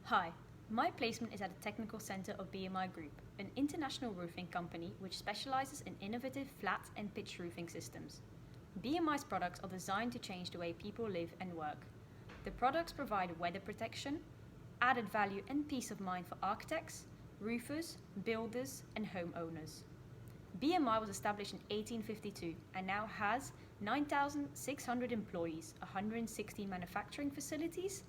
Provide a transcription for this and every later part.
Hi, my placement is at the Technical Centre of BMI Group, an international roofing company which specialises in innovative flat and pitched roofing systems. BMI's products are designed to change the way people live and work. The products provide weather protection, added value and peace of mind for architects, roofers, builders and homeowners. BMI was established in 1852 and now has 9,600 employees, 160 manufacturing facilities,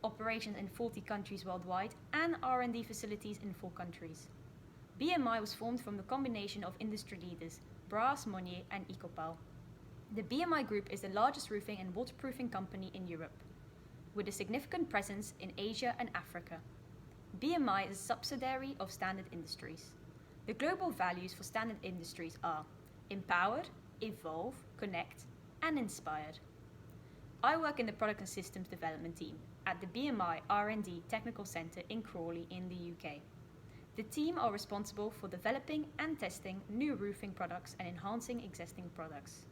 operations in 40 countries worldwide, and R&D facilities in 4 countries. BMI was formed from the combination of industry leaders Brass, Monnier and Ecopal. The BMI Group is the largest roofing and waterproofing company in Europe, with a significant presence in Asia and Africa. BMI is a subsidiary of Standard Industries. The global values for Standard Industries are empowered, evolve, connect, and inspired. I work in the product and systems development team at the BMI R&D Technical Centre in Crawley in the UK. The team are responsible for developing and testing new roofing products and enhancing existing products.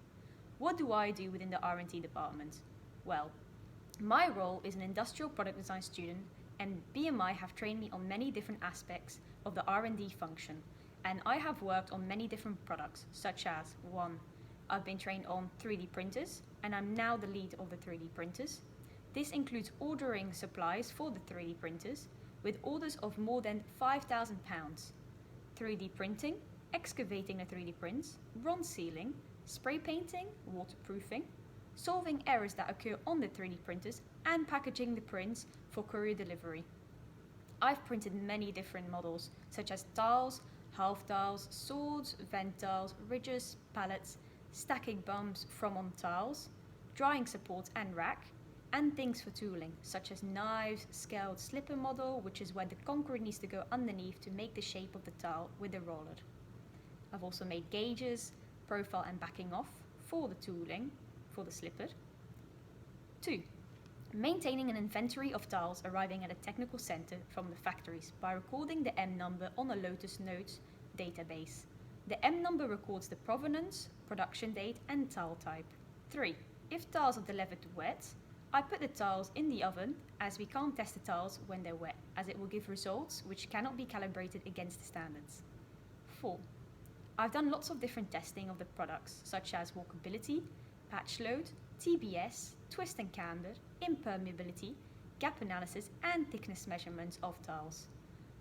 What do I do within the R&D department? Well, my role is an industrial product design student, and BMI have trained me on many different aspects of the R&D function, and I have worked on many different products, such as 1. I've been trained on 3D printers, and I'm now the lead of the 3D printers. This includes ordering supplies for the 3D printers, with orders of more than £5,000. 3D printing, excavating the 3D prints, bronze sealing, spray painting, waterproofing, solving errors that occur on the 3D printers, and packaging the prints for courier delivery. I've printed many different models, such as tiles, half tiles, swords, vent tiles, ridges, pallets, stacking bumps from on tiles, drying supports and rack, and things for tooling, such as knives, scaled slipper model, which is where the concrete needs to go underneath to make the shape of the tile with the roller. I've also made gauges, profile and backing off for the tooling, for the slipper. 2. Maintaining an inventory of tiles arriving at a technical centre from the factories by recording the M number on a Lotus Notes database. The M number records the provenance, production date and tile type. 3. If tiles are delivered wet, I put the tiles in the oven, as we can't test the tiles when they're wet, as it will give results which cannot be calibrated against the standards. 4. I've done lots of different testing of the products, such as walkability, patch load, TBS, twist and camber, impermeability, gap analysis and thickness measurements of tiles.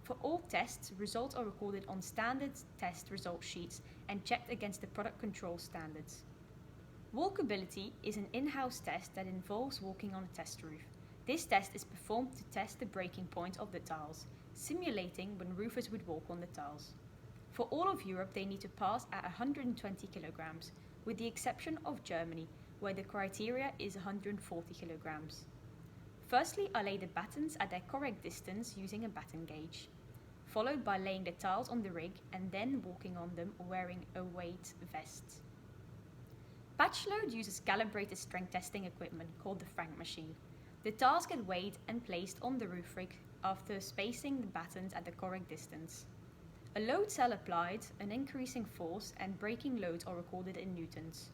For all tests, results are recorded on standard test result sheets and checked against the product control standards. Walkability is an in-house test that involves walking on a test roof. This test is performed to test the breaking point of the tiles, simulating when roofers would walk on the tiles. For all of Europe, they need to pass at 120 kilograms, with the exception of Germany, where the criteria is 140 kilograms. Firstly, I lay the battens at their correct distance using a batten gauge, followed by laying the tiles on the rig and then walking on them wearing a weight vest. Patch load uses calibrated strength testing equipment called the Frank machine. The tiles get weighed and placed on the roof rig after spacing the battens at the correct distance. A load cell applied, an increasing force and breaking loads are recorded in newtons.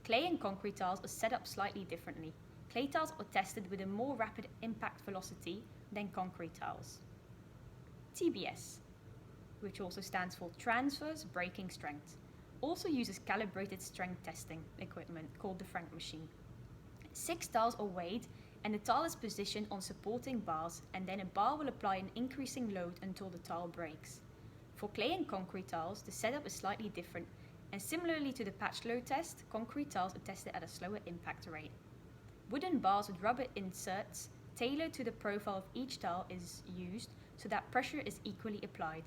Clay and concrete tiles are set up slightly differently. Clay tiles are tested with a more rapid impact velocity than concrete tiles. TBS, which also stands for Transverse Braking Strength, also uses calibrated strength testing equipment called the Frank machine. 6 tiles are weighed and the tile is positioned on supporting bars, and then a bar will apply an increasing load until the tile breaks. For clay and concrete tiles, the setup is slightly different, and similarly to the patch load test, concrete tiles are tested at a slower impact rate. Wooden bars with rubber inserts tailored to the profile of each tile is used so that pressure is equally applied.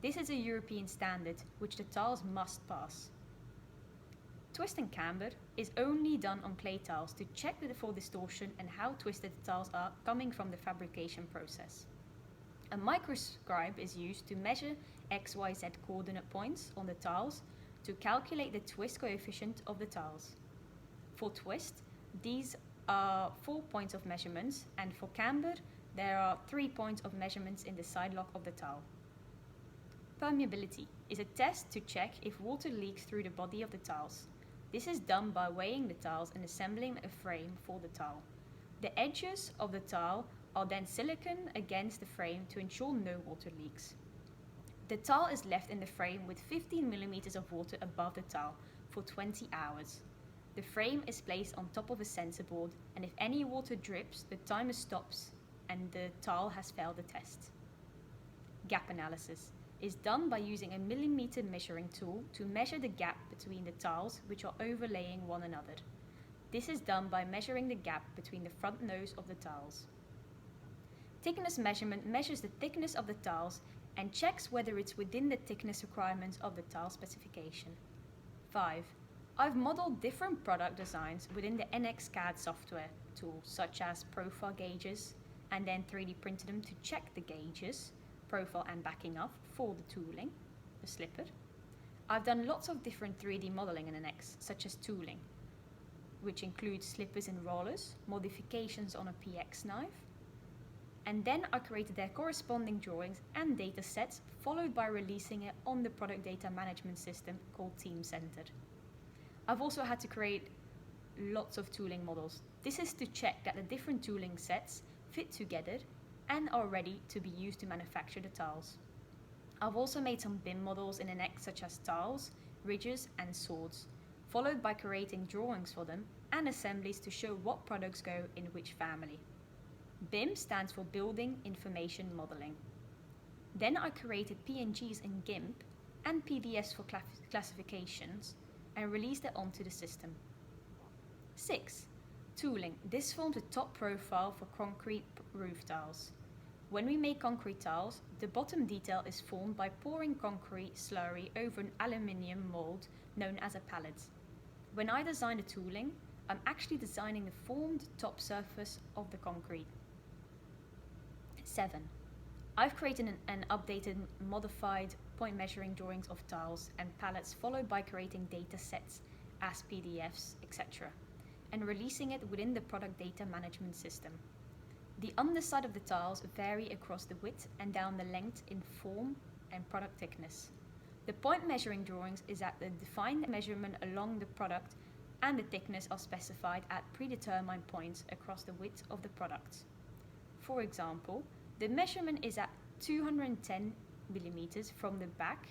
This is a European standard, which the tiles must pass. Twist and camber is only done on clay tiles to check for distortion and how twisted the tiles are coming from the fabrication process. A microscribe is used to measure XYZ coordinate points on the tiles to calculate the twist coefficient of the tiles. For twist, these are 4 points of measurements, and for camber, there are 3 points of measurements in the side lock of the tile. Permeability is a test to check if water leaks through the body of the tiles. This is done by weighing the tiles and assembling a frame for the tile. The edges of the tile are then siliconed against the frame to ensure no water leaks. The tile is left in the frame with 15 millimeters of water above the tile for 20 hours. The frame is placed on top of a sensor board, and if any water drips, the timer stops and the tile has failed the test. Gap analysis is done by using a millimeter measuring tool to measure the gap between the tiles which are overlaying one another. This is done by measuring the gap between the front nose of the tiles. Thickness measurement measures the thickness of the tiles and checks whether it's within the thickness requirements of the tile specification. 5. I've modeled different product designs within the NX CAD software tools such as profile gauges, and then 3D printed them to check the gauges, profile and backing up for the tooling, the slipper. I've done lots of different 3D modeling in NX, such as tooling, which includes slippers and rollers, modifications on a PX knife, and then I created their corresponding drawings and data sets, followed by releasing it on the product data management system called Team Center. I've also had to create lots of tooling models. This is to check that the different tooling sets fit together and are ready to be used to manufacture the tiles. I've also made some BIM models in NX such as tiles, ridges and swords, followed by creating drawings for them and assemblies to show what products go in which family. BIM stands for Building Information Modeling. Then I created PNGs in GIMP and PDFs for classifications and released it onto the system. 6. Tooling. This forms a top profile for concrete roof tiles. When we make concrete tiles, the bottom detail is formed by pouring concrete slurry over an aluminium mold known as a pallet. When I design the tooling, I'm actually designing the formed top surface of the concrete. 7. I've created an updated modified point measuring drawings of tiles and pallets, followed by creating data sets as PDFs, etc., and releasing it within the product data management system. The underside of the tiles vary across the width and down the length in form and product thickness. The point measuring drawings is at the defined measurement along the product, and the thickness are specified at predetermined points across the width of the product. For example, the measurement is at 210 millimeters from the back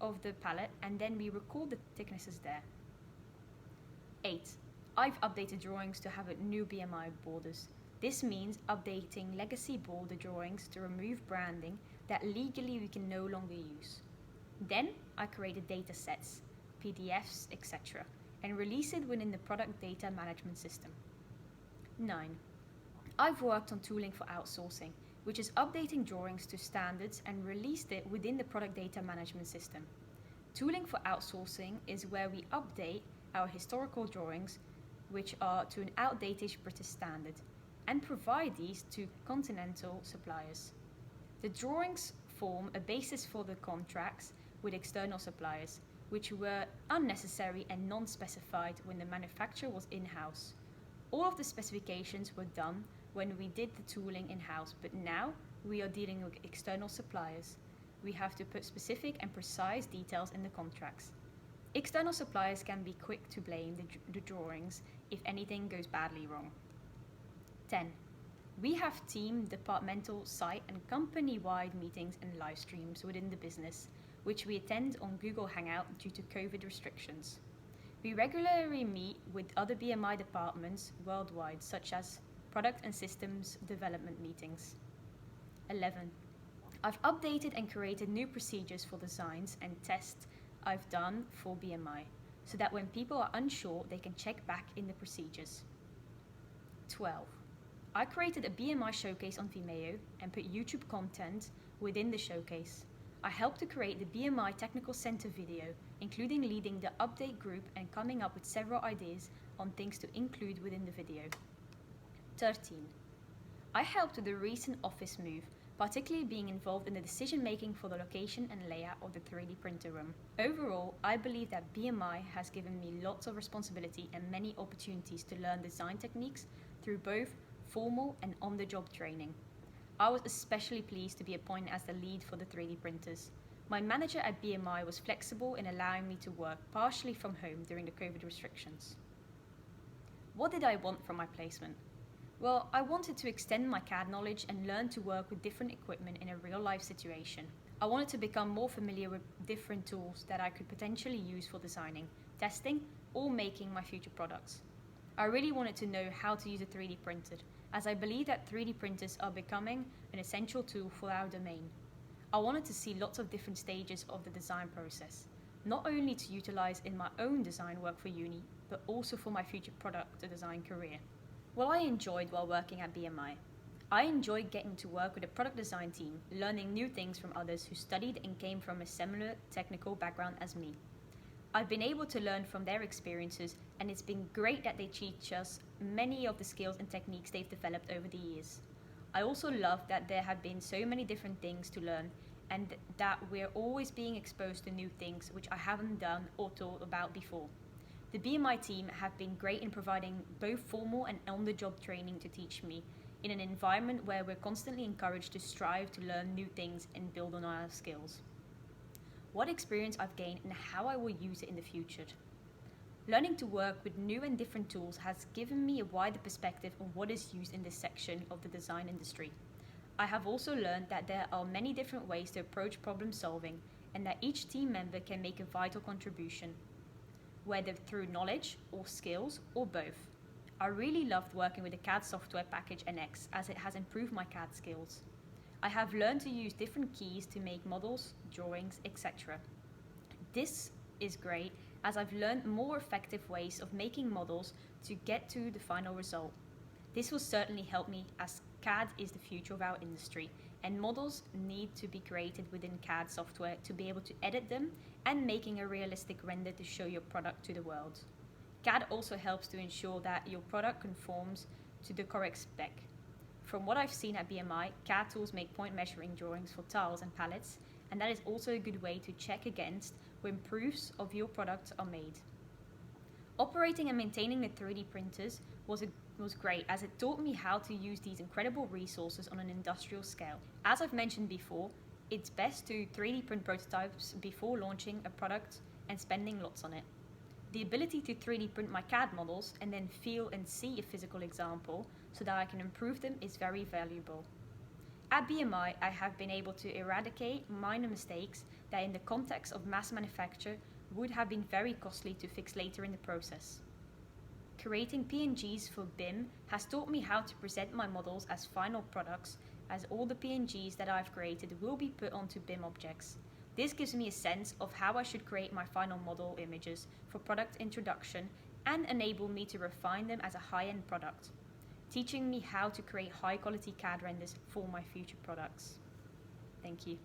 of the pallet, and then we record the thicknesses there. 8. I've updated drawings to have a new BMI borders. This means updating legacy border drawings to remove branding that legally we can no longer use. Then I created data sets, PDFs, etc., and release it within the product data management system. 9. I've worked on tooling for outsourcing, which is updating drawings to standards and released it within the product data management system. Tooling for outsourcing is where we update our historical drawings, which are to an outdated British standard, and provide these to continental suppliers. The drawings form a basis for the contracts with external suppliers, which were unnecessary and non-specified when the manufacturer was in-house. All of the specifications were done when we did the tooling in-house, but now we are dealing with external suppliers. We have to put specific and precise details in the contracts. External suppliers can be quick to blame the drawings if anything goes badly wrong. 10. We have team, departmental, site and company-wide meetings and live streams within the business, which we attend on Google Hangout due to COVID restrictions. We regularly meet with other BMI departments worldwide, such as product and systems development meetings. 11. I've updated and created new procedures for designs and tests I've done for BMI, so that when people are unsure, they can check back in the procedures. 12. I created a BMI showcase on Vimeo and put YouTube content within the showcase. I helped to create the BMI Technical Centre video, including leading the update group and coming up with several ideas on things to include within the video. 13. I helped with the recent office move, particularly being involved in the decision making for the location and layout of the 3D printer room. Overall, I believe that BMI has given me lots of responsibility and many opportunities to learn design techniques through both formal and on-the-job training. I was especially pleased to be appointed as the lead for the 3D printers. My manager at BMI was flexible in allowing me to work partially from home during the COVID restrictions. What did I want from my placement? Well, I wanted to extend my CAD knowledge and learn to work with different equipment in a real life situation. I wanted to become more familiar with different tools that I could potentially use for designing, testing, or making my future products. I really wanted to know how to use a 3D printer, as I believe that 3D printers are becoming an essential tool for our domain. I wanted to see lots of different stages of the design process, not only to utilize in my own design work for uni, but also for my future product design career. What I enjoyed while working at BMI. I enjoyed getting to work with a product design team, learning new things from others who studied and came from a similar technical background as me. I've been able to learn from their experiences, and it's been great that they teach us many of the skills and techniques they've developed over the years. I also love that there have been so many different things to learn, and that we're always being exposed to new things which I haven't done or thought about before. The BMI team have been great in providing both formal and on-the-job training to teach me in an environment where we're constantly encouraged to strive to learn new things and build on our skills. What experience I've gained and how I will use it in the future. Learning to work with new and different tools has given me a wider perspective on what is used in this section of the design industry. I have also learned that there are many different ways to approach problem solving and that each team member can make a vital contribution, whether through knowledge or skills or both. I really loved working with the CAD software package NX as it has improved my CAD skills. I have learned to use different keys to make models, drawings, etc. This is great as I've learned more effective ways of making models to get to the final result. This will certainly help me as CAD is the future of our industry and models need to be created within CAD software to be able to edit them and making a realistic render to show your product to the world. CAD also helps to ensure that your product conforms to the correct spec. From what I've seen at BMI, CAD tools make point measuring drawings for tiles and pallets, and that is also a good way to check against when proofs of your product are made. Operating and maintaining the 3D printers was great as it taught me how to use these incredible resources on an industrial scale. As I've mentioned before, it's best to 3D print prototypes before launching a product and spending lots on it. The ability to 3D print my CAD models and then feel and see a physical example so that I can improve them is very valuable. At BMI, I have been able to eradicate minor mistakes that in the context of mass manufacture would have been very costly to fix later in the process. Creating PNGs for BIM has taught me how to present my models as final products, as all the PNGs that I've created will be put onto BIM objects. This gives me a sense of how I should create my final model images for product introduction and enable me to refine them as a high-end product, teaching me how to create high-quality CAD renders for my future products. Thank you.